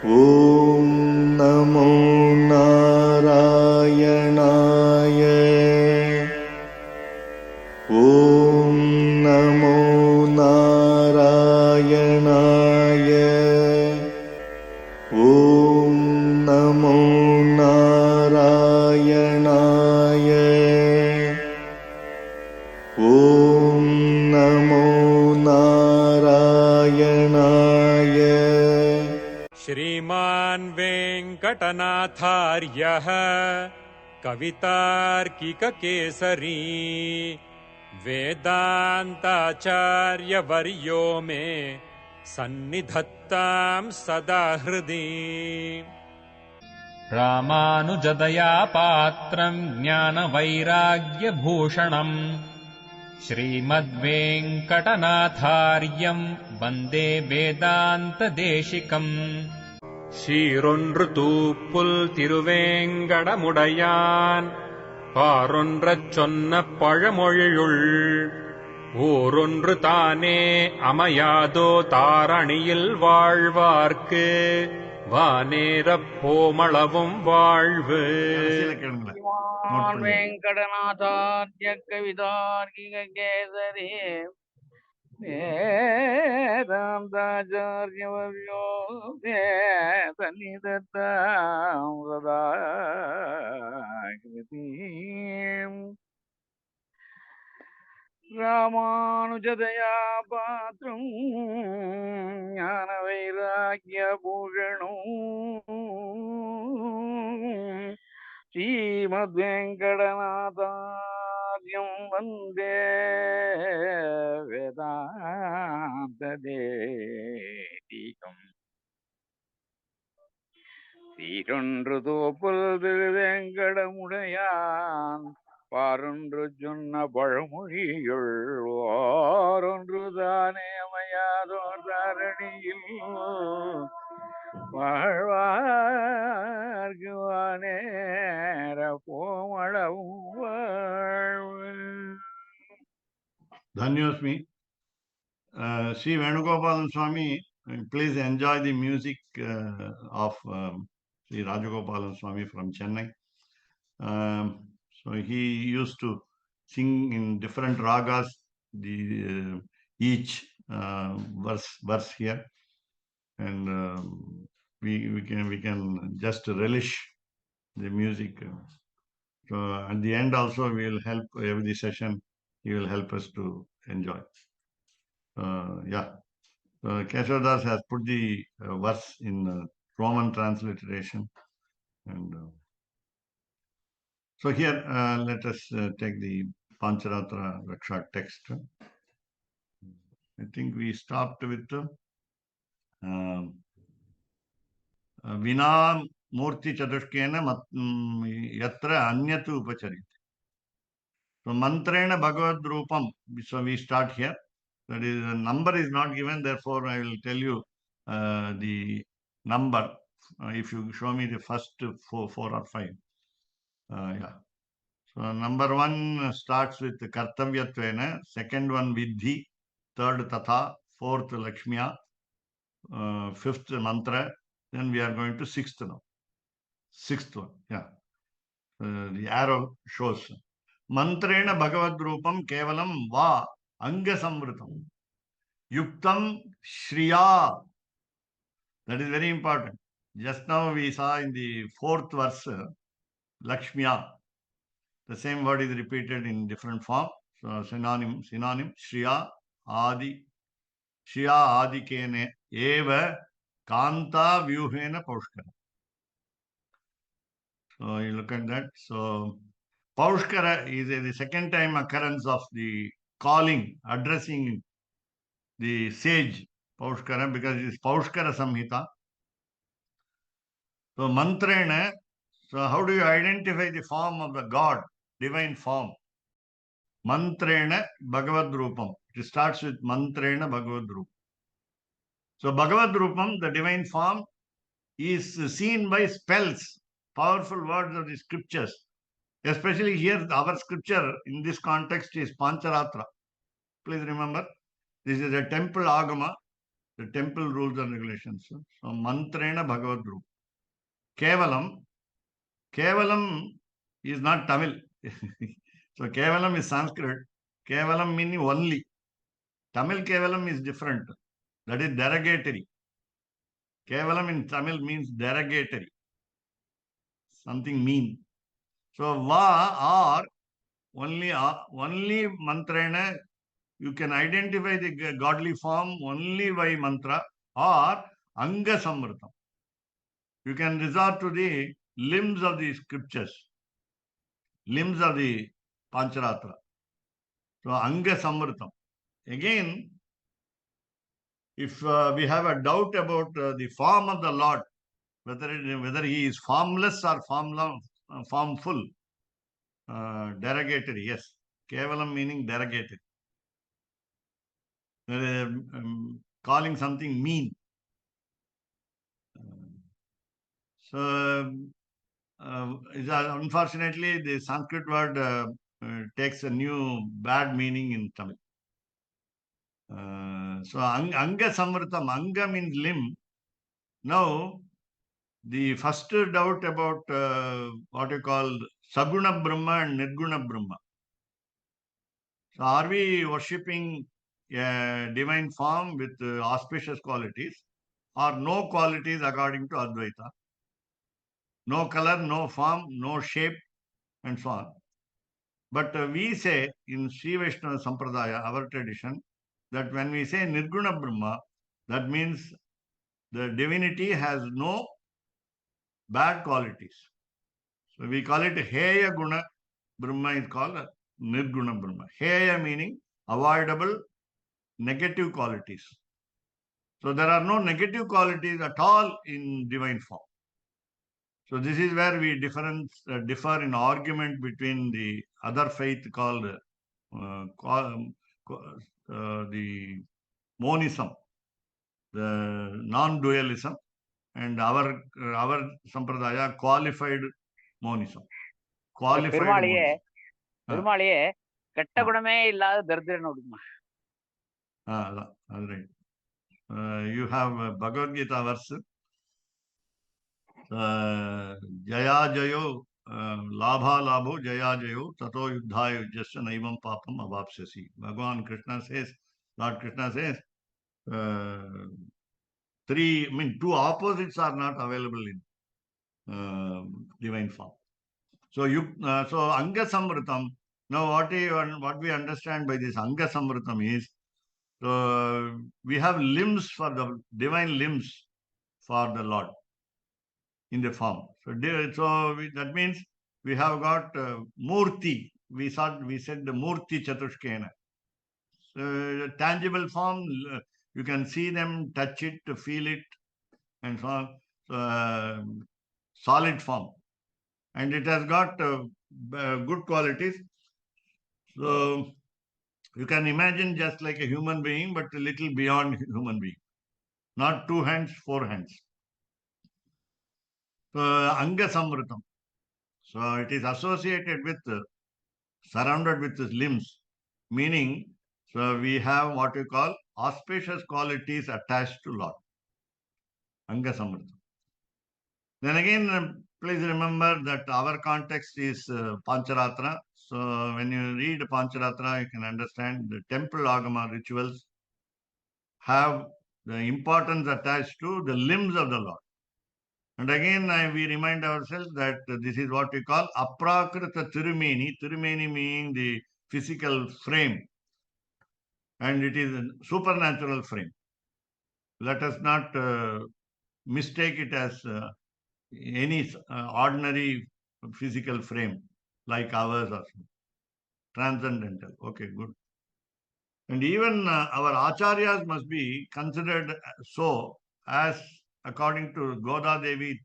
ॐ नमो नारायणाय। ॐ नमो नारायणाय। ॐ नमो नारायणाय। ॐ नमो नारायणाय। श्रीमान् वेङ्कटनाथार्यः कवितार्किककेसरी वेदान्ताचार्यवर्यो मे सन्निधत्तां सदा हृदि। रामानुजदया पात्रम् ज्ञानवैराग्यभूषणम् श्रीमद्वेङ्कटनाथार्यम् वन्दे वेदान्तदेशिकम्। சீரொன்று தூப்புல் திருவேங்கடமுடையான் பாரொன்றச் சொன்ன பழமொழியுள் ஊரொன்று தானே அமையாதோ தாரணியில் வாழ்வார்க்கு வானேரப் போமளவும் வாழ்வு. वेंकटनाथार्य कवितार्किक केसरी वेदान्ताचार्यवर्यो मे सन्निधत्तां सदा हृदि। रामानुजदया पात्रं ज्ञानवैराग्यभूषणम् श्रीमद्वेङ्कटनाथार्यं वन्दे वेदान्तदेशिकम्। சீரொன்று தோப்புல் திருவேங்கடமுடையான் பாரொன்று சொன்ன பழமொழியுள் ஓரொன்று தானே அமையாதோ தாரணியில் வாழ்வார்க்கு வானேர போமளவும் வாழ்வு. Dhanyosmi. Sri Venugopalan Swami, please enjoy the music of Sri Rajagopalan Swami from Chennai. So he used to sing in different ragas, each verse here, and we can just relish the music. So at the end also we will help every session. He will help us to enjoy. Keshav has put the verse in Roman transliteration, and so here let us take the Pancaratra Raksa text. I think we stopped with Vina Murti Chatushkena Yatra Anyatu Upacharit. So Mantrena Bhagavad Rupam. So we start here. That is, the number is not given, therefore I will tell you the number. If you show me the first four or five. So number one starts with Kartavyatvena, second one Vidhi, third Tatha, fourth Lakshmiya, fifth Mantra, then we are going to sixth now. Sixth one, the arrow shows. Mantrena Bhagavad Rupam Kevalam Va Anga Samvritam. Yuktam Shriya. That is very important. Just now we saw in the fourth verse, Lakshmiya. The same word is repeated in different form. So synonym, Shriya Adi Kene Eva Kanta Vyuhena Paushkara. So you look at that. So Paushkara is the second time occurrence of the calling, addressing the sage Paushkara, because it is Paushkara Samhita. So Mantrena, so how do you identify the form of the God, divine form? Mantrena Bhagavad Rupam. It starts with Mantrena Bhagavad Rupam. So Bhagavad Rupam, the divine form, is seen by spells, powerful words of the scriptures. Especially here, our scripture in this context is Pancaratra. Please remember, this is a temple agama. the temple rules and regulations. So mantrena bhagavad rupa. Kevalam is not Tamil. So Kevalam is Sanskrit. Kevalam meaning only. Tamil Kevalam is different. That is derogatory. Kevalam in Tamil means derogatory. Something mean. So va or only mantrena, you can identify the godly form only by mantra, or anga samritam. You can resort to the limbs of the scriptures, limbs of the Pancaratra. So anga samritam. Again, if we have a doubt about the form of the Lord, whether he is formless or formful, derogatory, yes. Kevalam meaning derogatory. Calling something mean. So, unfortunately, the Sanskrit word takes a new bad meaning in Tamil. So, anga samritam, anga means limb. Now, the first doubt about what you call Saguna Brahma and Nirguna Brahma. So, are we worshipping a divine form with auspicious qualities, or no qualities according to Advaita? No color, no form, no shape, and so on. But we say in Sri Vaishnava Sampradaya, our tradition, that when we say Nirguna Brahma, that means the divinity has no bad qualities. So we call it Heya Guna Brahma is called Nirguna Brahma. Heya meaning avoidable negative qualities. So there are no negative qualities at all in divine form. So this is where we differ in argument between the other faith called the monism, the non-dualism, and our sampradaya qualified monism. Qualified பெருமாளையே monism. பெருமாளையே கெட்ட குணமே இல்லாத தரித்திரன் அப்படிமா. That's right. You have Bhagavad Gita verse. Jaya Jayo, Labha Labho, Jaya Jayo, Tato Yuddhaya Yujyasya Naivam Papam Avapsyasi. Bhagavan Krishna says, Lord Krishna says, two opposites are not available in divine form. So Anga Samritam. Now what we understand by this Anga Samritam is, we have limbs for the divine limbs for the Lord in the form. So that means we have got Murti. We said the Murti Chatushkena. So tangible form, you can see them, touch it, feel it, and so on. So, solid form. And it has got good qualities. So you can imagine just like a human being, but a little beyond human being. Not 2 hands, 4 hands. So Anga Samritam. So it is associated with, surrounded with limbs, meaning, so we have what we call auspicious qualities attached to Lord. Anga Samritam. Then again, please remember that our context is Pancaratra. So when you read Pancaratra, you can understand the temple agama rituals have the importance attached to the limbs of the Lord. And again, we remind ourselves that this is what we call aprakrita tirumeni, tirumeni meaning the physical frame, and it is a supernatural frame. Let us not mistake it as any ordinary physical frame like ours or transcendental. Okay, good. And even our acharyas must be considered so, as according to Goda Devi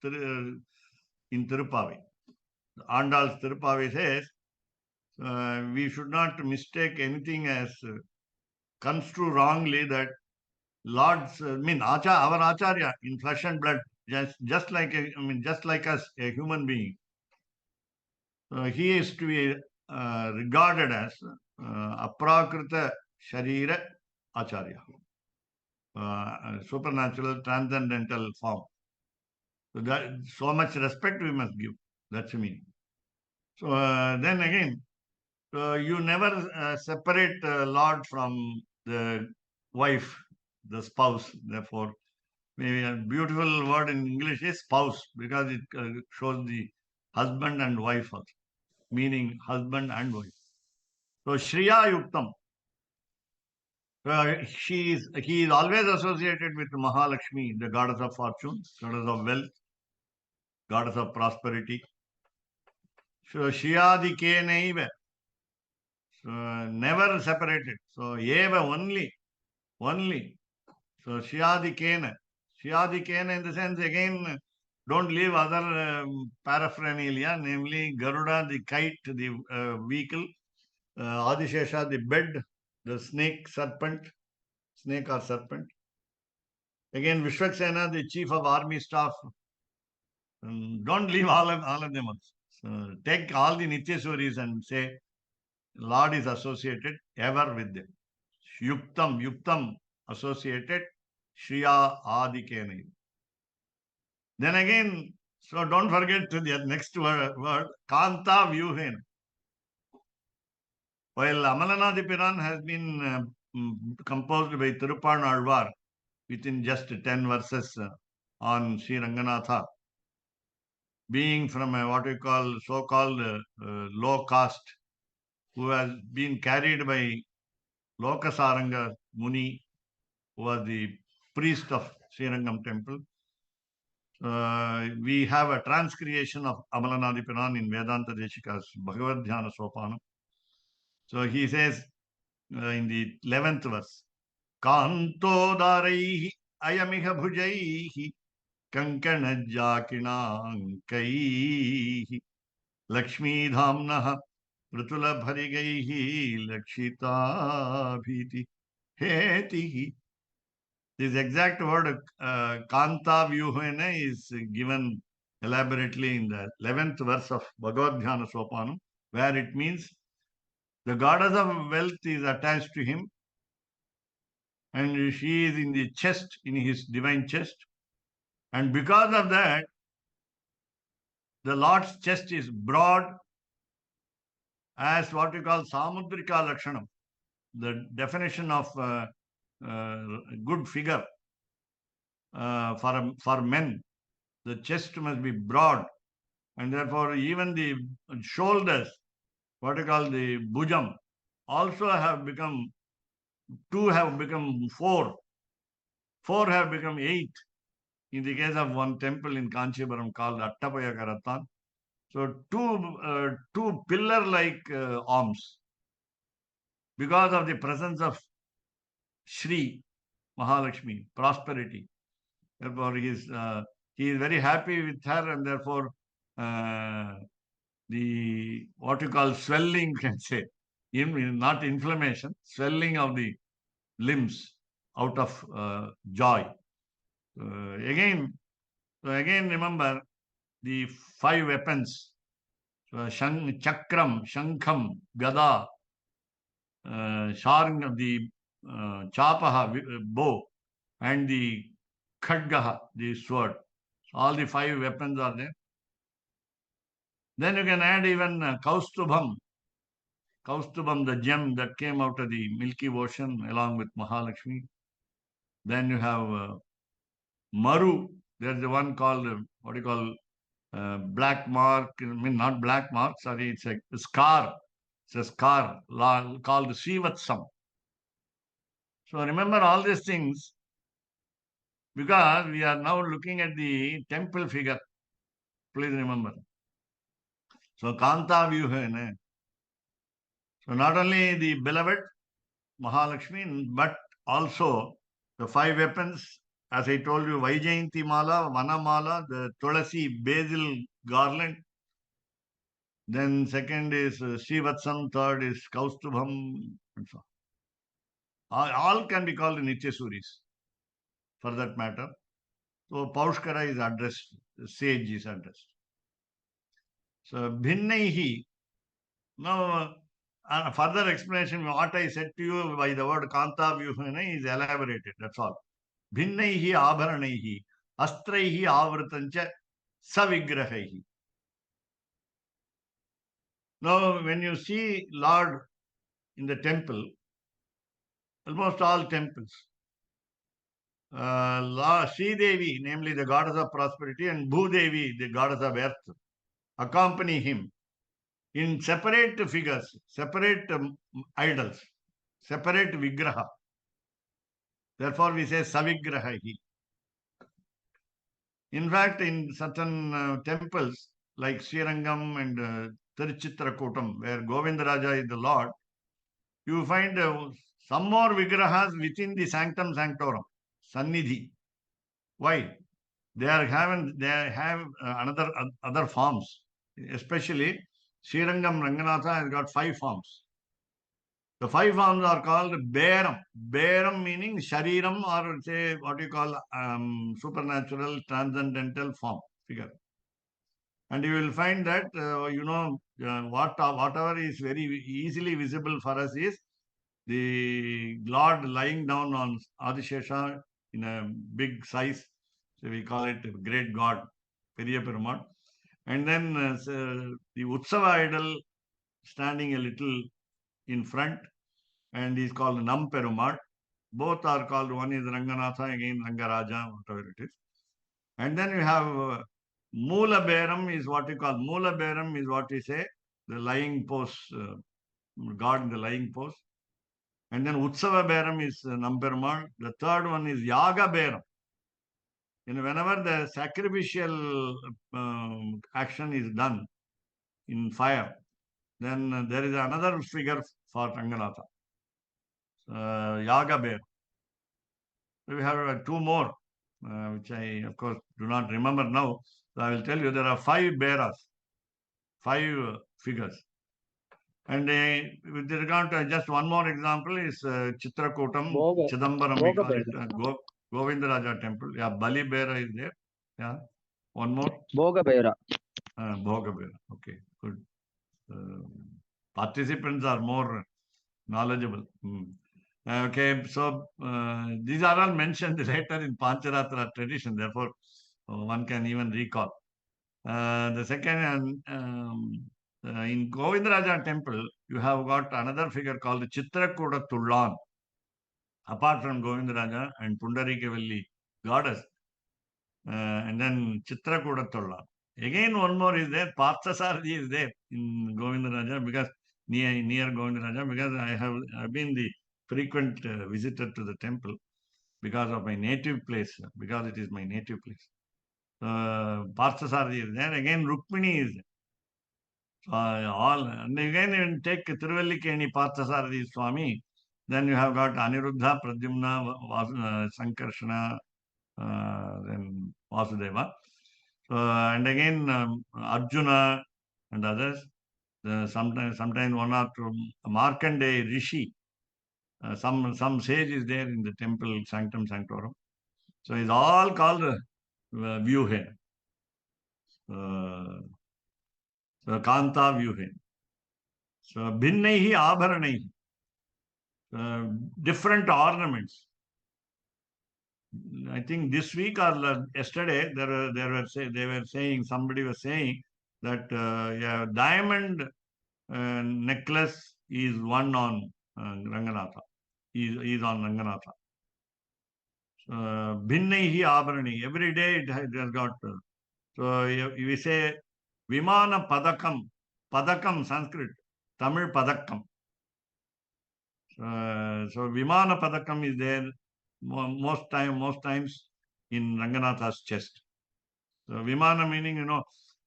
in Tiruppavi. Andal's Tiruppavi says, we should not mistake anything as construe wrongly that Lord's, our Acharya in flesh and blood, just like us, a human being. He is to be regarded as aprakrita sharira acharya. supernatural, transcendental form. So that so much respect we must give. That's mean. So then again, you never separate Lord from the wife, the spouse. Therefore, maybe a beautiful word in English is spouse because it shows the husband and wife also, meaning husband and wife. So Shriya Yuktam. He is always associated with Mahalakshmi, the goddess of fortune, goddess of wealth, goddess of prosperity. So Shiyadi Kenaiva, so never separated. So Eva only. So Shiyadi Kena. Shiyadi Kena in the sense again, don't leave other paraphernalia, namely Garuda, the kite, the vehicle, Adishesha, the bed, the snake or serpent. Again, Vishwaksena, the chief of army staff. Don't leave all of them. So take all the Nityasuris and say, Lord is associated ever with them. Yuktam, associated, Shriya Adikena. Then again, so don't forget to the next word Kanta Vyuhen. While Amalanadipiran has been composed by Tirupan Alvar within just 10 verses on Sri Ranganatha, being from a what we call so-called low caste, who has been carried by Lokasaranga Muni, who was the priest of Srirangam temple. We have a transcreation of Amalanadipiran in Vedanta Deshika's Bhagavad Dhyana Sopanam. So he says in the 11th verse, Kanto daraihi ayamiha bhujaihi kankana jakinankai Lakshmi dhamnaha pratula bharigaihi lakshita bhiti hetihi. This exact word Kanta Vyuhena is given elaborately in the 11th verse of Bhagavad Dhyana Sopanam, where it means the goddess of wealth is attached to him and she is in the chest, in his divine chest. And because of that, the Lord's chest is broad as what we call Samudrika Lakshanam, the definition of good figure for men. The chest must be broad, and therefore even the shoulders, what we call the bhujam, also have become, two have become four, four have become eight. In the case of one temple in Kanchipuram called Attapaya Karattan. So two pillar-like arms, because of the presence of Shri Mahalakshmi, prosperity. Therefore, he is very happy with her, and therefore the what you call swelling, can say, not inflammation, swelling of the limbs out of joy. Again remember the five weapons: Chakram, Shankham, Gada, Sharng, the Chapaha, bow, and the Khadgaha, the sword. All the five weapons are there. Then you can add even Kaustubham, the gem that came out of the Milky Ocean along with Mahalakshmi. Then you have Maru. There's the one called, what do you call, black mark. I mean, not black mark, sorry, it's a scar. It's a scar called Sivatsam. So remember all these things, because we are now looking at the temple figure. Please remember. So Kanta Vyuhene. So not only the beloved Mahalakshmi, but also the five weapons, as I told you, Vaijayanti Mala, Vana Mala, the Tulasi basil garland. Then second is Srivatsam, third is Kaustubham, and so on. All can be called Nityasuris, for that matter. So Paushkara is addressed, the sage is addressed. So Bhinnaihi. Now, further explanation, what I said to you by the word Kanta Vyuhana is elaborated, that's all. भिन्नैः आभरणैः अस्त्रैः आवृतं च सविग्रहैः. Now, when you see Lord in the temple, almost all temples, Sri Devi, namely the goddess of prosperity, and Bhudevi, the goddess of earth, accompany him in separate figures, separate idols, separate vigraha. Therefore, we say savigrahahi. In fact, in certain temples like Srirangam and Tiruchitrakutam, where Govindaraja is the Lord, you find some more vigrahas within the sanctum sanctorum, Sannidhi. Why? They have other forms. Especially Srirangam Ranganatha has got 5 forms. The 5 forms are called Beram. Beram meaning Shariram, or say what you call supernatural transcendental form figure. And you will find that whatever is very easily visible for us is the Lord lying down on Adishesha in a big size. So we call it great God, Periya Perumal. And then the Utsava idol standing a little in front, and he's called Namperumal. Both are called, one is Ranganatha, again Rangaraja, whatever it is. And then you have Moola Beram is what we call, Moola Beram is what we say, the lying pose, God in the lying pose. And then Utsava Beram is Namperumal. The third one is Yaga Beram. Whenever the sacrificial action is done in fire, then there is another figure for Ranganatha, Yaga Bear. We have 2 more, which I, of course, do not remember now. So I will tell you there are 5 bearers, 5 figures. And with regard to just one more example is Chitrakutam, Chidambaram, we call it Govindaraja temple. Yeah, Bali Beara is there. Yeah, one more. Bhoga Beara. Bhoga Beara. Okay, good. Participants are more knowledgeable. Okay, so these are all mentioned later in Pancaratra tradition. Therefore, one can even recall. The second, in Govindaraja temple, you have got another figure called Chitrakuda Tullan. Apart from Govindaraja and Pundarikavalli goddess, and then Chitrakuda Tullan. Again, one more is there. Parthasarathi is there in Govindaraja, because near Govindaraja, because I've been the frequent visitor to the temple because of my native place, because it is my native place. Parthasarathi is there. Again, Rukmini is there. And again, you take Tiruvallikeni Parthasarathi Swami, then you have got Aniruddha, Pradyumna, Sankarshana, then Vasudeva. And again, Arjuna and others. Sometimes one or two, Markandeya Rishi. Some sage is there in the temple sanctum sanctorum. So it's all called Vyuhe. So Kanta Vyuhe. So Bhinnaihi Abharanaihi. Different ornaments. I think this week or yesterday they were saying, somebody was saying that yeah, diamond necklace is one on Ranganatha. Is on Ranganatha. Bhinnaihi Abharani. Every day it has got. So we say Vimana Padakam. Padakam Sanskrit. Tamil Padakam. So Vimana Padakam is there most times in Ranganatha's chest. So Vimana meaning,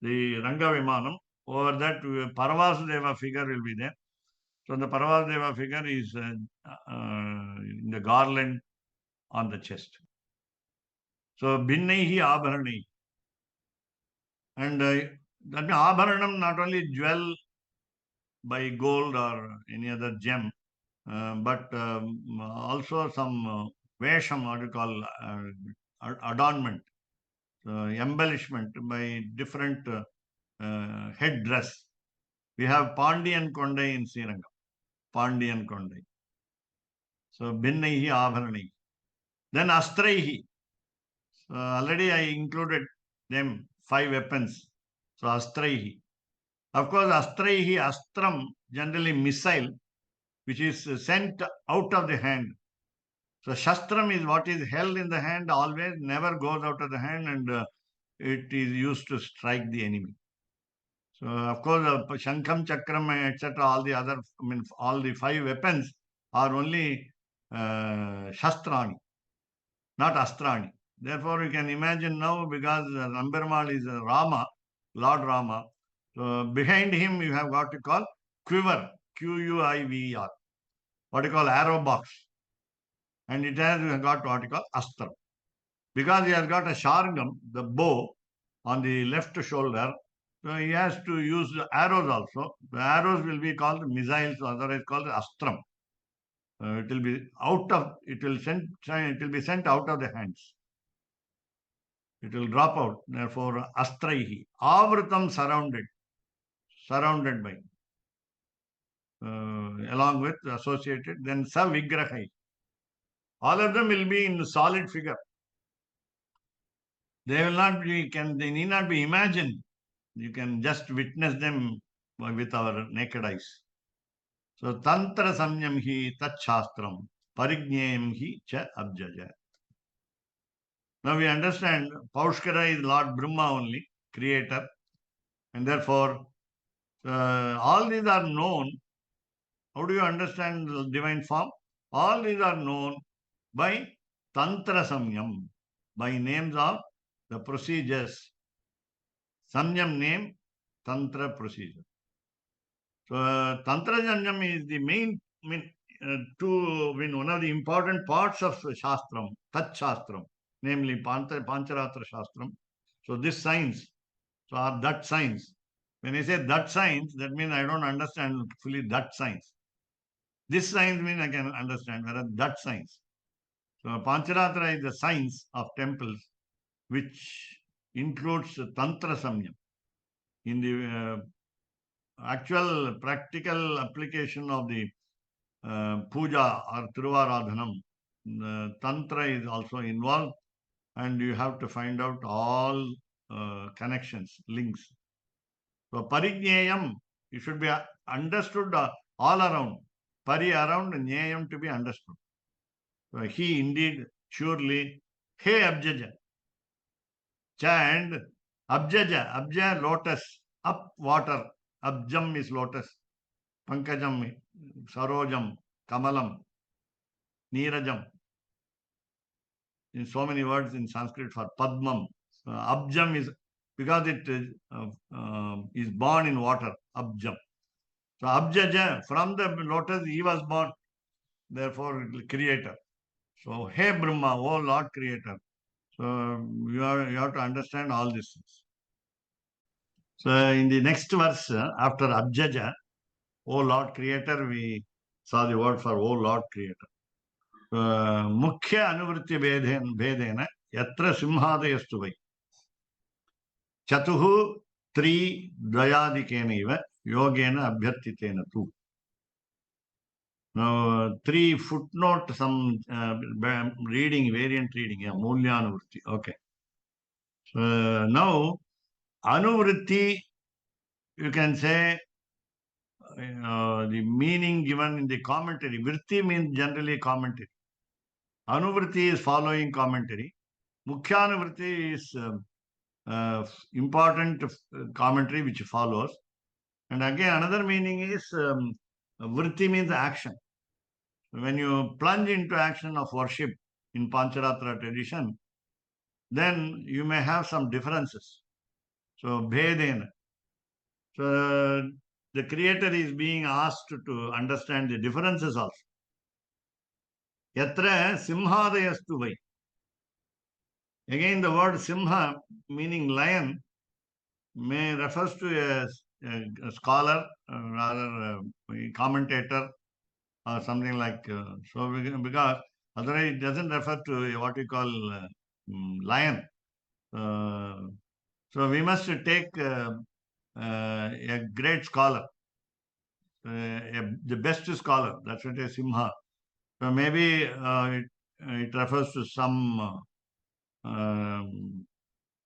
the Ranga Vimanam. Over that, Paravasudeva figure will be there. So the Paravasudeva figure is in the garland on the chest. So Bhinnaihi Abharani. And that means Abharanam, not only jewel by gold or any other gem, but also some vesham, what you call adornment, embellishment by different headdress. We have Pandian Kondai in Srirangam. Pandian Kondai. So Bhinnaihi Abharani. Then astraihi. So already I included them 5 weapons. So astraihi. Of course, astraihi, astram, generally missile, which is sent out of the hand. So shastram is what is held in the hand always, never goes out of the hand, and it is used to strike the enemy. So of course, Shankam, Chakram, etc., all the other, all the 5 weapons are only Shastrani, not Astrani. Therefore, you can imagine now, because Rambermal is Rama, Lord Rama, so behind him you have got to call quiver, Q-U-I-V-E-R, what you call arrow box. And it has got what you call Astra. Because he has got a Shargam, the bow, on the left shoulder, so he has to use the arrows also. The arrows will be called missiles, otherwise called astram. It will be sent out of the hands. It will drop out. Therefore, astraihi, avritam, surrounded by, along with associated. Then savigrahai. All of them will be in solid figure. They need not be imagined. You can just witness them with our naked eyes. So tantra samyam hi tachastram parignyam hi cha abjaja. Now we understand Paushkara is Lord Brahma only, creator, and therefore all these are known. How do you understand the divine form? All these are known by tantra samyam, by names of the procedures. Samyam name, tantra procedure. So tantra samyam is the main, one of the important parts of Shastram, Tat Shastram, namely Pancaratra Shastram. So this science, or that science. When I say that science, that means I don't understand fully that science. This science means I can understand, whereas that science. So Pancharatra is the science of temples, which includes Tantra Samyam. In the actual practical application of the puja or Tiruvaradhanam, Tantra is also involved, and you have to find out all connections, links. So Parignyayam, it should be understood all around. Pari around, Nyayam to be understood. So he indeed, surely, He Abjaja. Cha and Abjaja, Abja lotus, up water. Abjam is lotus. Pankajam, Sarojam, Kamalam, Nirajam. In so many words in Sanskrit for Padmam. Abjam is because it is born in water. Abjam. So Abjaja, from the lotus he was born. Therefore, creator. So, hey Brahma, oh Lord Creator. So you have to understand all these things. So in the next verse, after Abjaja, O Lord Creator, we saw the word for O Lord Creator. Mukhya anuvritti bhedena yatra simhadayastu vai. Chatuhu tri dvayadikena iva yogena abhyartitena tu. Now, 3 footnote, some variant reading, yeah, Mulyanuvritti. Okay. So now, Anuvritti, you can say the meaning given in the commentary. Vritti means generally commentary. Anuvritti is following commentary. Mukhyanuvritti is important commentary which follows. And again, another meaning is vritti means action. When you plunge into action of worship in Pancharatra tradition, then you may have some differences. So, bhedena. So, the creator is being asked to understand the differences also. Yatra simhadayastu vai. Again, the word simha, meaning lion, may refers to a scholar, rather a commentator, or something like because otherwise it doesn't refer to what we call lion. So we must take a great scholar, the best scholar. That's what a simha. So maybe it refers to some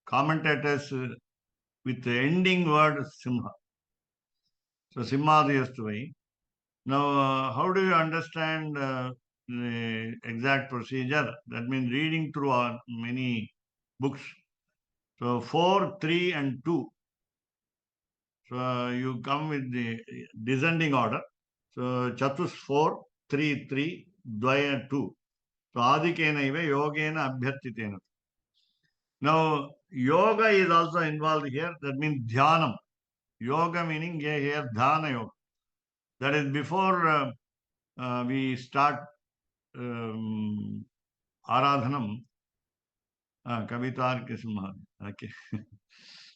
commentators with the ending word Simha. So Simhadhyastvai. Now, how do you understand the exact procedure? That means reading through many books. So 4, 3, and 2. So you come with the descending order. So Chatus 4, 3, 3, Dvaya 2. So Adhikenaiva Yogena Abhyartitena. Now, yoga is also involved here. That means dhyanam. Yoga meaning here dhyana yoga. That is before we start Aradhanam. Kavitar Kisma. Okay.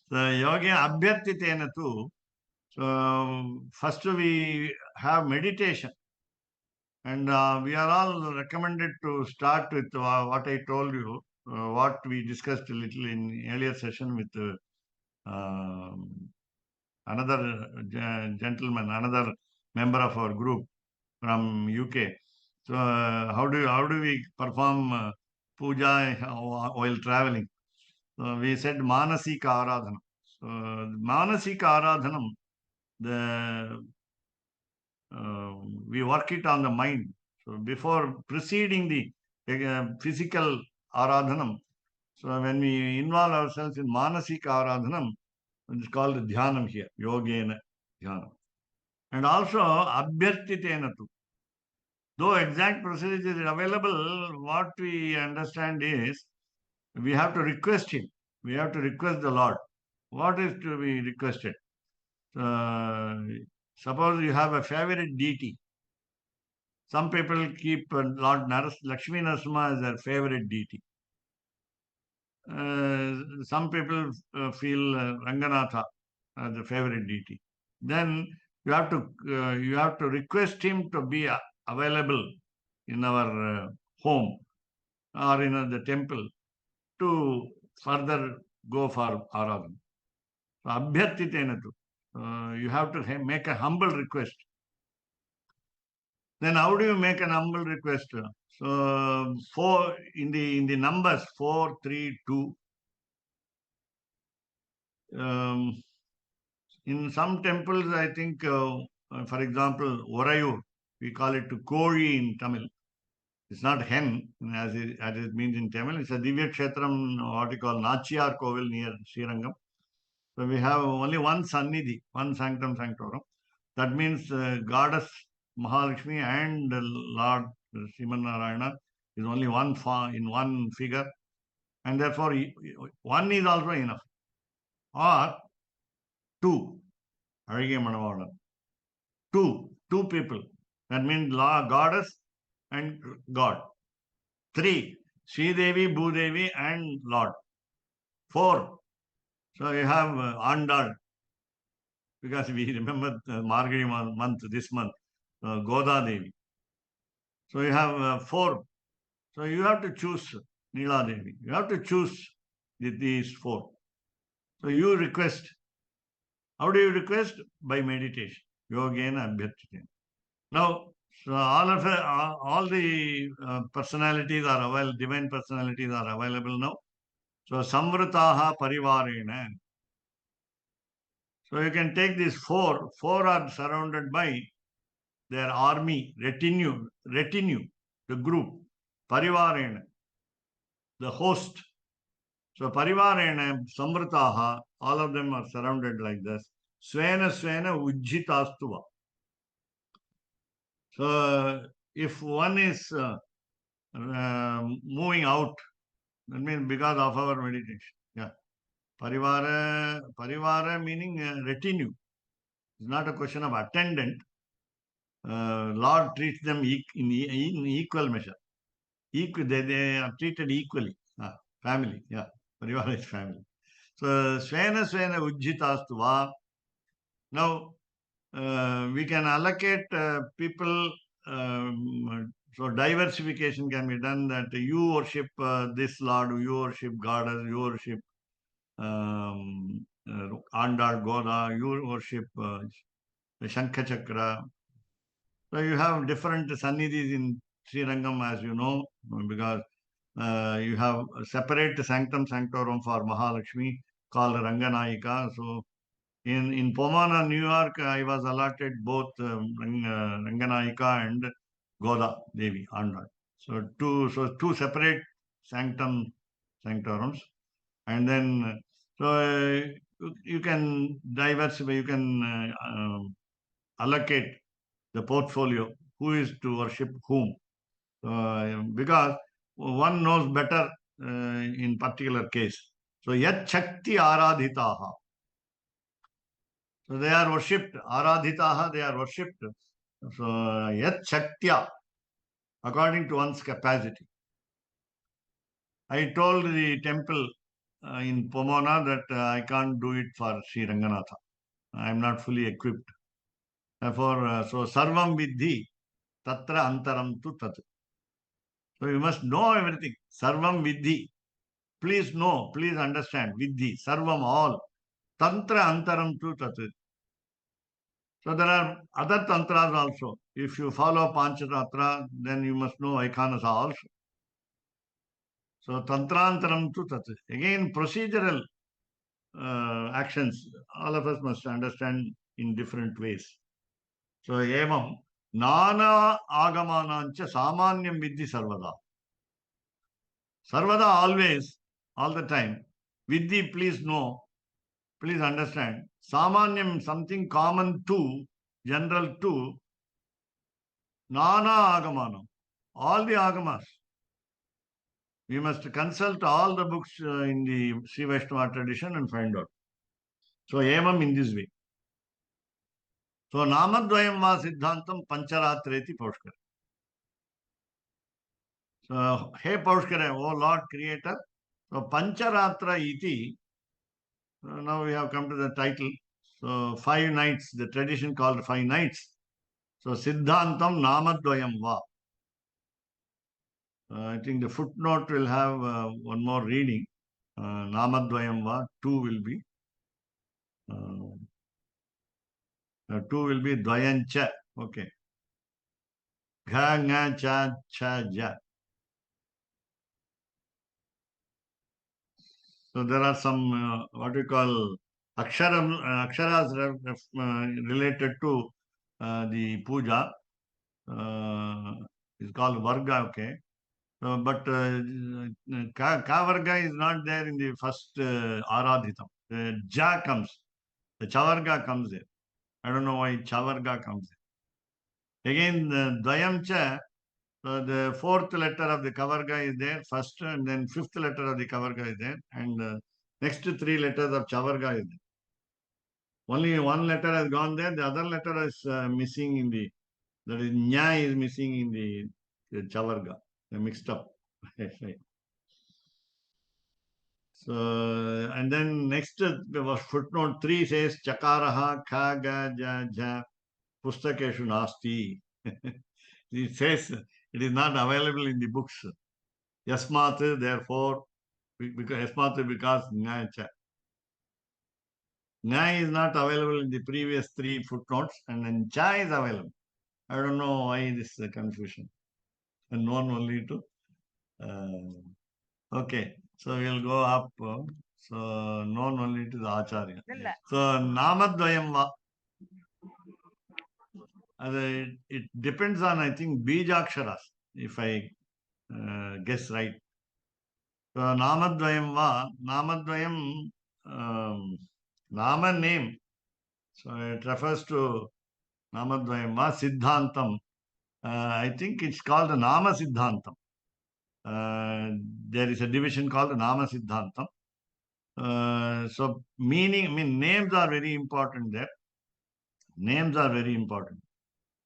So yoga abhyartitena too. So first we have meditation. And we are all recommended to start with what I told you, what we discussed a little in earlier session with another gentleman, another member of our group from UK. So how do we perform puja while traveling? So we said Manasika Aradhanam. So Manasika Aradhanam, the we work it on the mind. So before preceding the physical Aradhanam, so when we involve ourselves in Manasika Aradhanam, it's called Dhyanam here, Yogena Dhyanam. And also Abhyartitena too. Though exact procedure is available, what we understand is we have to request him. We have to request the Lord. What is to be requested? Suppose you have a favorite deity. Some people keep Lord Lakshmi Narasimha as their favorite deity. Some people feel Ranganatha as a favorite deity. Then you have to request him to be available in our home or in the temple to further go for Aradhana. So Abhyartitena tu. You have to make a humble request. Then how do you make an humble request? So four in the numbers 4, 3, 2. In some temples, I think, for example, Orayur, we call it Koli in Tamil. It's not hen, as it means in Tamil. It's a Divya Kshetram, what we call Nachiyar Kovil near Srirangam. So we have only one Sannidhi, one Sanctum Sanctorum. That means Goddess Mahalakshmi and Lord Sriman Narayana is only one in one figure. And therefore, one is also enough. Or two. Two people. That means Goddess and God. 3. Sri Devi, Bhudevi, and Lord. 4. So you have Andal. Because we remember Margari month, this month, Goda Devi. So you have 4. So you have to choose Neela Devi. You have to choose these 4. So you request. How do you request? By meditation. Yogena Abhyartitena. Now, so all the personalities are available, divine personalities are available now. So Samvrataha Parivarena. So you can take these 4. 4 are surrounded by their army, retinue, the group, Parivarena, the host. So Parivarena, Samvrataha, all of them are surrounded like this. Svena Ujjitastuva. So if one is moving out, that means because of our meditation. Yeah. Parivara meaning retinue. It's not a question of attendant. Lord treats them in equal measure. They are treated equally. Family. Yeah. Parivara is family. So Svena Ujjitastuva. Now we can allocate people. So diversification can be done, that you worship this Lord, you worship Goddess, you worship Andal Goda, you worship Shankha Chakra. So you have different sannidhis in Srirangam, as you know, because you have a separate sanctum sanctorum for Mahalakshmi called Ranganayika. So in Pomona, New York, I was allotted both Ranganayika and Goda Devi Andal. So two separate sanctum sanctorums, and then you can diversify, you can allocate the portfolio, who is to worship whom, because one knows better in particular case. So yat shakti aradhitaha. So they are worshipped. Aradhitaha, they are worshipped. So yat shaktya, according to one's capacity. I told the temple in Pomona that I can't do it for Sri Ranganatha. I am not fully equipped. Therefore, so sarvam vidhi tatra antaram tu tat. So you must know everything. Sarvam vidhi. Please know, please understand. Vidhi, sarvam, all. Tantra antaram tu tat. So there are other tantras also. If you follow Pancaratra, then you must know Aikanasa also. So tantrantaram tu tat. Again, procedural actions, all of us must understand in different ways. So evam nana agamanancha samanyam vidhi sarvada. Sarvada, always, all the time. Vidhi, please know, please understand. Samanyam, something common to, general to, nana agamanam. All the agamas. We must consult all the books in the Sri Vaishnava tradition and find out. So, evam in this way. So, namadvayam va siddhantam pancharatreti paushkara. So, hey paushkara, O Lord Creator. So, pancharatra iti. Now we have come to the title. So, 5 nights, the tradition called 5 nights. So, siddhantam namadvayam va. I think the footnote will have one more reading. Namadvayam va, 2 will be. 2 will be dvayancha. Okay. Gha, nga, cha, cha, ja. So there are some what we call aksharas related to the puja. It's called varga. Okay. But ka varga is not there in the first aradhitam. The ja comes. The chavarga comes there. I don't know why chavarga comes there. Again, dvayam cha. So the fourth letter of the Kavarga is there first, and then fifth letter of the Kavarga is there, and next 3 letters of Chavarga is there. Only one letter has gone there, the other letter is missing in the, that is Nya is missing in the Chavarga. They're mixed up. So, and then next footnote 3 says Chakaraha Khaga Ja Ja Pustakeshu Nasti. It says it is not available in the books. Yasmat, therefore, because Yasmat, because Nya. Nya is not available in the previous 3 footnotes, and then Cha is available. I don't know why this confusion. And known only to. Okay, so we'll go up. So known only to the Acharya. இல்ல So Namadvayam va. It depends on, I think, Bijaksharas, if I guess right. So Namadvayam va, Namadvayam, Nama name. So it refers to Namadvayam va, Siddhantam. I think it's called the Nama Siddhantam. There is a division called the Nama Siddhantam. So meaning, names are very important there. Names are very important.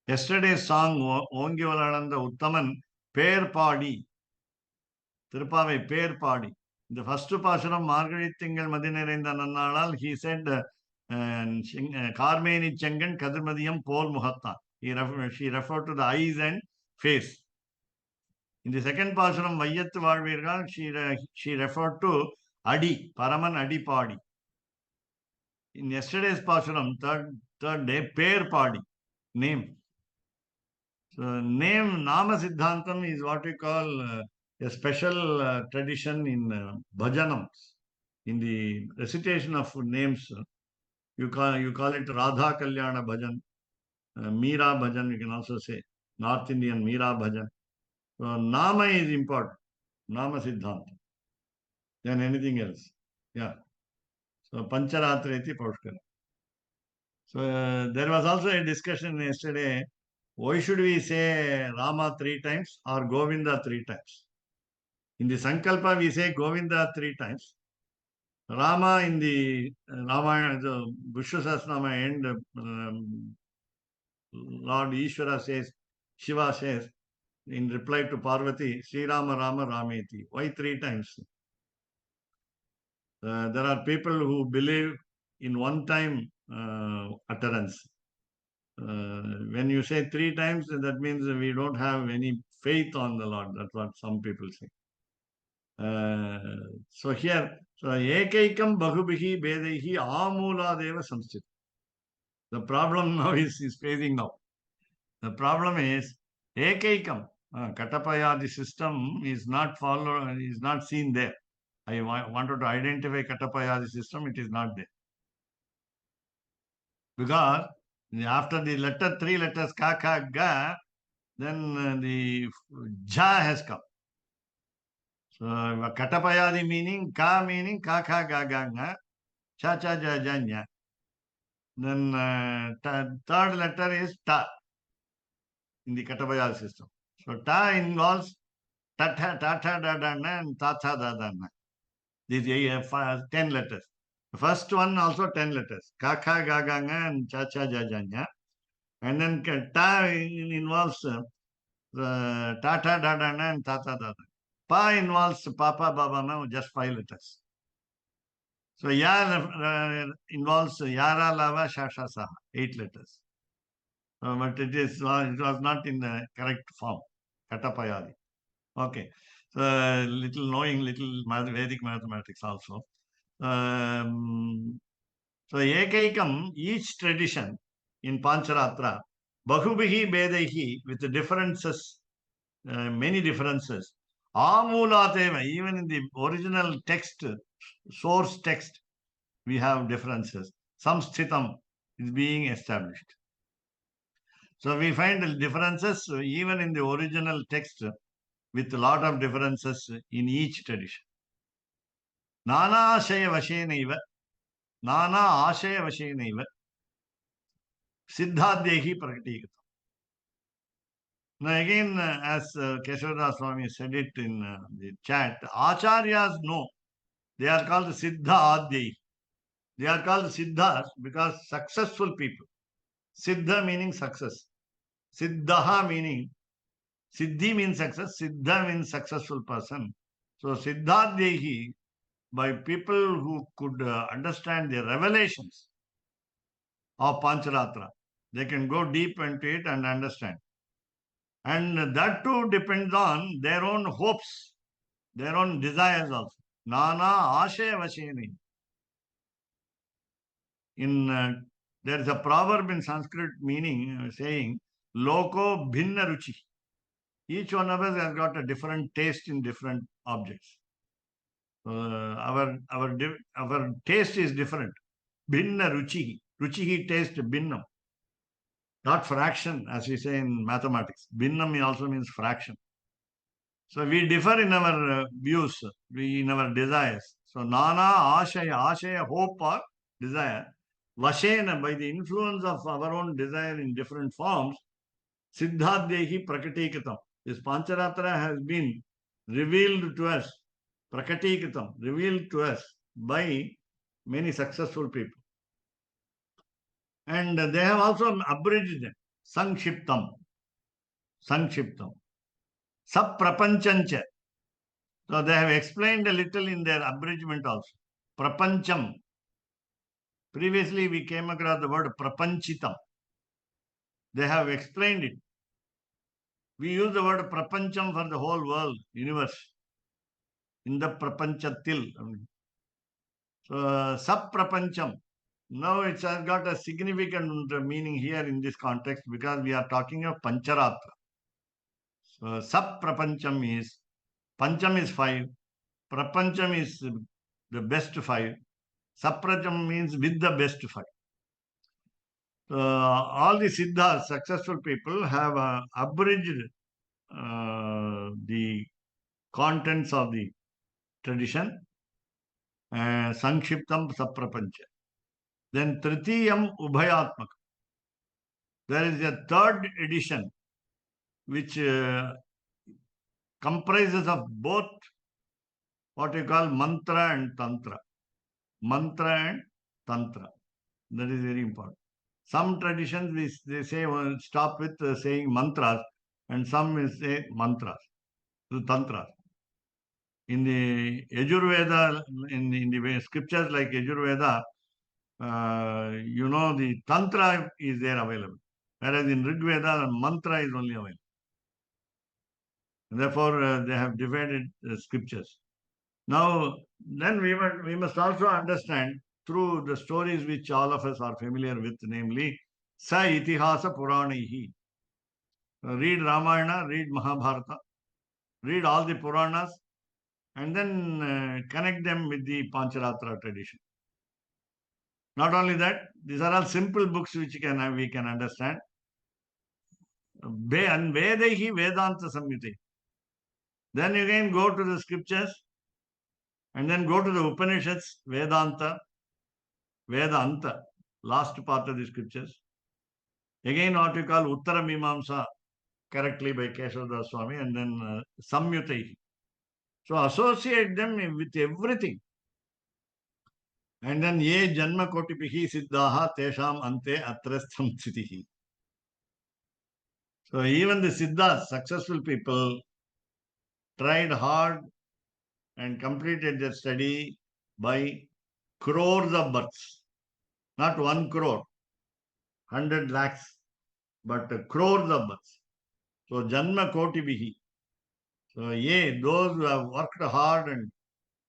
Yesterday's song, Ongi Valananda Uttaman, Per Padi, Tirupavai, Per Padi. The first Pashuram, Margaret Tingal Madinarenda Nannalal, he said, Karmeni Changan Kadirmadiyam Pol Muhatta. She referred to the eyes and face. In the second Pashuram, Vayyat Valvirgal, she referred to Adi, Paraman Adi Padi. In yesterday's Pashuram, third day, Per Padi, name. So name Nama Siddhantam is what we call a special tradition in bhajanams. In the recitation of names, you call it Radha Kalyana Bhajan, Meera Bhajan, you can also say. North Indian Meera Bhajan. So Nama is important. Nama Siddhanta. Than anything else. Yeah. So Pancaratra iti Paushkara. So there was also a discussion yesterday. Why should we say Rama 3 times or Govinda 3 times? In the Sankalpa, we say Govinda 3 times. Rama in the Ramayana, the Vishnu Sahasranama end, Lord Ishvara says, Shiva says, in reply to Parvati, Sri Rama Rama Rameti. Why 3 times? There are people who believe in one time utterance. When you say 3 times, that means we don't have any faith on the Lord. That's what some people say. So here, so Ekaikam Bahubihi Bedehi Amula Deva Samstit. The problem now is facing now. The problem is Ekaikam. Katapaya, the system is not followed, is not seen there. I wanted to identify Katapaya, the system, it is not there. Because after the letter, 3 letters, Ka, Ka, Ga, then the Ja has come. So Katapayadi meaning Ka meaning Ka, Ka, Ga, Ga, Nga, Cha, Cha, Ja, Ja, Nya. Then third letter is Ta in the Katapayadi system. So Ta involves Ta, Ta, Ta, Ta, Da, Da, Na, and Ta, Ta, Da, Da, Na. These 10 letters. The first one also 10 letters. Ka, Ka, Ga, Ga, Nga, and Cha, Cha, Ja, Ja, Nya. And then Ta involves Ta, Ta, Da, Da, Na, and Ta, Ta, Da, Da. Pa involves Papa, Baba, Ma, just 5 letters. So Ya involves Yara, Lava, Shasha, Saha, 8 letters. But it was not in the correct form. Katapayadi. Okay. So little Vedic mathematics also. So Ekaikam, each tradition in Pancharatra, Bahubihi Bedehi, with the differences, many differences. Amulateva, even in the original text, source text, we have differences. Samsthitam is being established. So we find the differences even in the original text with a lot of differences in each tradition. Nana Ashaya Vashenaiva, Nana Ashaya Vashenaiva, Siddhadyehi Prakatikatam. Now again, as Keshavdas Swami said it in the chat, Acharyas know they are called Siddha Adyehi. They are called Siddhas because successful people. Siddha meaning success. Siddhaha meaning, Siddhi means success, Siddha means successful person. So Siddhadyehi, by people who could understand the revelations of Pancharatra, they can go deep into it and understand. And that too depends on their own hopes, their own desires also. Nana Ashaya Vasheni. There is a proverb in Sanskrit meaning saying, Loko Bhinna Ruchi. Each one of us has got a different taste in different objects. Our taste is different. Bhinna Ruchi. Ruchi taste Bhinnam. Not fraction, as we say in mathematics. Bhinnam also means fraction. So we differ in our views, in our desires. So Nana Ashaya, hope or desire. Vashena, by the influence of our own desire in different forms, Siddhadyehi Prakatikatam. This Pancharatra has been revealed to us, Prakatikatam, revealed to us by many successful people. And they have also abridged them. Sankshiptam. Saprapanchancha. So they have explained a little in their abridgment also. Prapancham. Previously we came across the word prapanchitam. They have explained it. We use the word prapancham for the whole world, universe. In the prapanchatil. So saprapancham. Now it has got a significant meaning here in this context because we are talking of Pancharatra. So sub prapancham is, pancham is 5, prapancham is the best 5, sapracham means with the best 5. All the siddhas, successful people, have abridged the contents of the tradition, Sankshiptam Saprapancha. Then Tritiyam Ubhayatmak. There is a third edition which comprises of both what you call mantra and tantra. Mantra and tantra. That is very important. Some traditions they say stop with saying mantras, and some will say mantras, tantras. In the Yajurveda, in the scriptures like Yajurveda, the tantra is there available. Whereas in Rig Veda, mantra is only available. Therefore, they have divided the scriptures. Now, then we must also understand through the stories which all of us are familiar with, namely, Sa Itihasa Puranihi. Read Ramayana, read Mahabharata, read all the Puranas, and then connect them with the Pancaratra tradition. Not only that, these are all simple books which we can understand. And Vedehi Vedanta Samyute. Then again go to the scriptures and then go to the Upanishads, Vedanta, Vedanta, last part of the scriptures. Again, what we call Uttara Mimamsa, correctly by Keshavdas Swami, and then Samyutai. So associate them with everything. And then Ye Janma Kotipihi Siddhaha Tesham Ante Atrastham Sitihi. So even the Siddhas, successful people, tried hard and completed their study by crores of births. Not 1 crore, 100 lakhs, but crores of births. So Janma Koti Bihi. So those who have worked hard and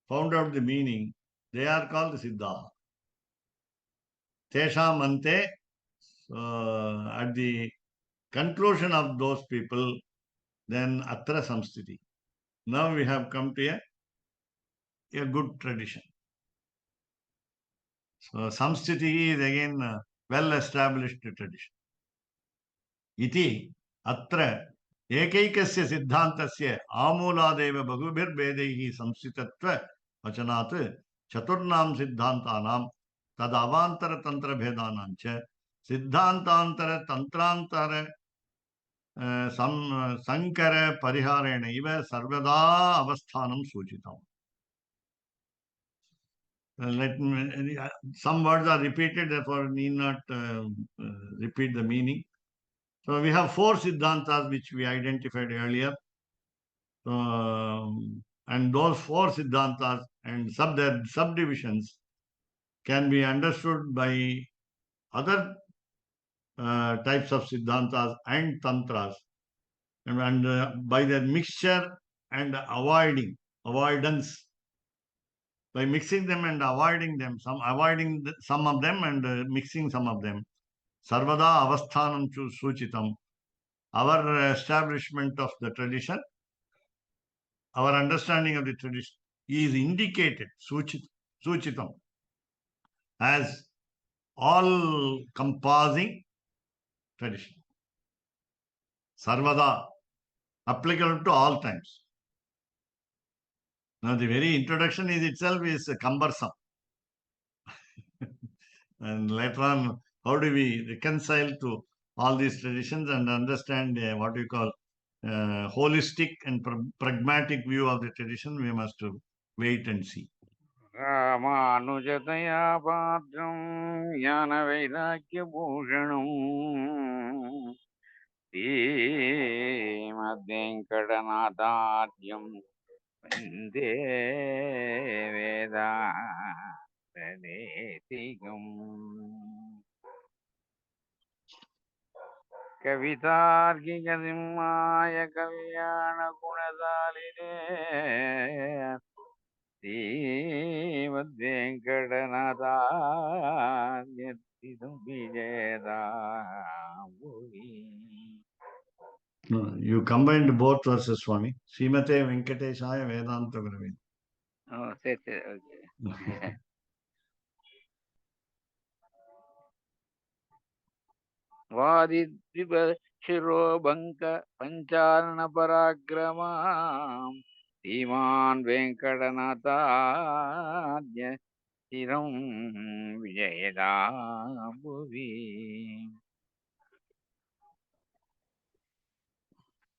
found out the meaning, they are called Siddhaha. Tesham Ante, at the conclusion of those people, then Atra Samstiti. Now we have come to a good tradition. So Samstiti is again a well-established tradition. Iti Atra Ekaikasya Siddhantasya Amuladev Bhagubhir Samstitatva Vachanat Chaturnam Siddhantanam Tadavantara Tantra Bhedanancha Siddhantantara Tantrantara Sankara Pariharena Iva Sarvada Avasthanam Suchitam. Some words are repeated, therefore need not repeat the meaning. So we have 4 Siddhantas which we identified earlier. And those 4 Siddhantas and their subdivisions can be understood by other types of Siddhantas and Tantras, and by their mixture and avoidance. By mixing them and avoiding them, avoiding some of them and mixing some of them. Sarvada avasthanam suchitam. Our establishment of the tradition, our understanding of the tradition is indicated, suchitam, as all compassing tradition. Sarvada, applicable to all times. Now, the very introduction itself is cumbersome. And later on, how do we reconcile to all these traditions and understand what we call holistic and pragmatic view of the tradition? We must wait and see. ராமானுஜதயா பாத்திரம் ஞான வைராக்கிய பூஷணம் ஸ்ரீமத்வேங்கடநாதார்யம் வந்தே வேதாந்ததேசிகம் கவிதார்க்கிகசிம்மாய கல்யாண குணசாலினே ஸ்ரீமத்வேங்கடநாதார்யத்திதும் விஜயதாம்புவி. No, you combined both verses, Swami. Srimate Venkateshaya Vedanta Gurave. ஓ சரி சரி okay. வாதித்விப சிரோபங்க பஞ்சாரண பராக்கிரமாம் ஸ்ரீமான் வெங்கடநாதாத்ய சிரம் விஜயதாம் புவி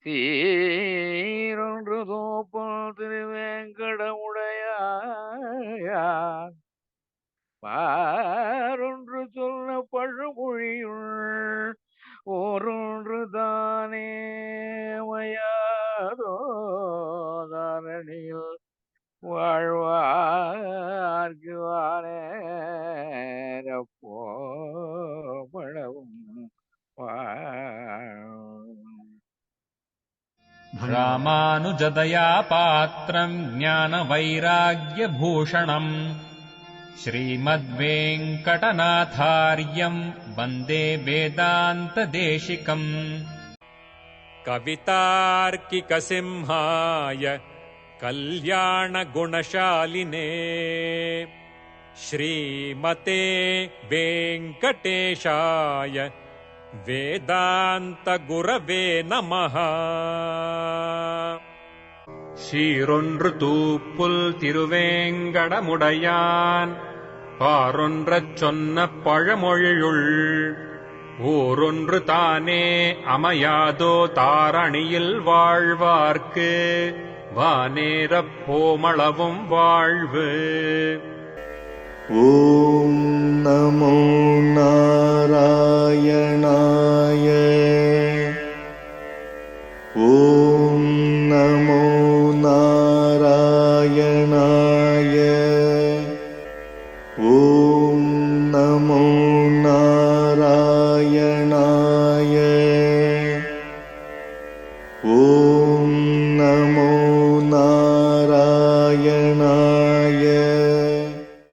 சீரொன்று தோப்பல் திருவேங்கடமுடையார் பாரொன்று சொன்ன பழுமொழியுள் ஓரொன்று தானே மயாதோ தாரணியில் வாழ்வார்க்கு வானேரப்போமளவும் ராமானுஜதயா பாத்திரம் ஞானவைராக்யபூஷணம் ஸ்ரீமத்வேங்கடநாதார்யம் வந்தே வேதாந்ததேசிகம். कवितार्किकसिंहाय कल्याणगुणशालिने श्रीमते वेङ्कटेशाय वेदान्तगुरवे नमः. சீரொன்று தூப்புல் திருவேங்கடமுடையான் பாரொன்றச் சொன்ன பழமொழியுள் ஊரொன்று தானே அமையாதோ தாரணியில் வாழ்வார்க்கு வானேரப் போமளவும் வாழ்வு. ஓம் நமோ நாராயணாய. ஓம் நமோ நாராயணாய. ஓம் நமோ நாராயணாய. ஓம்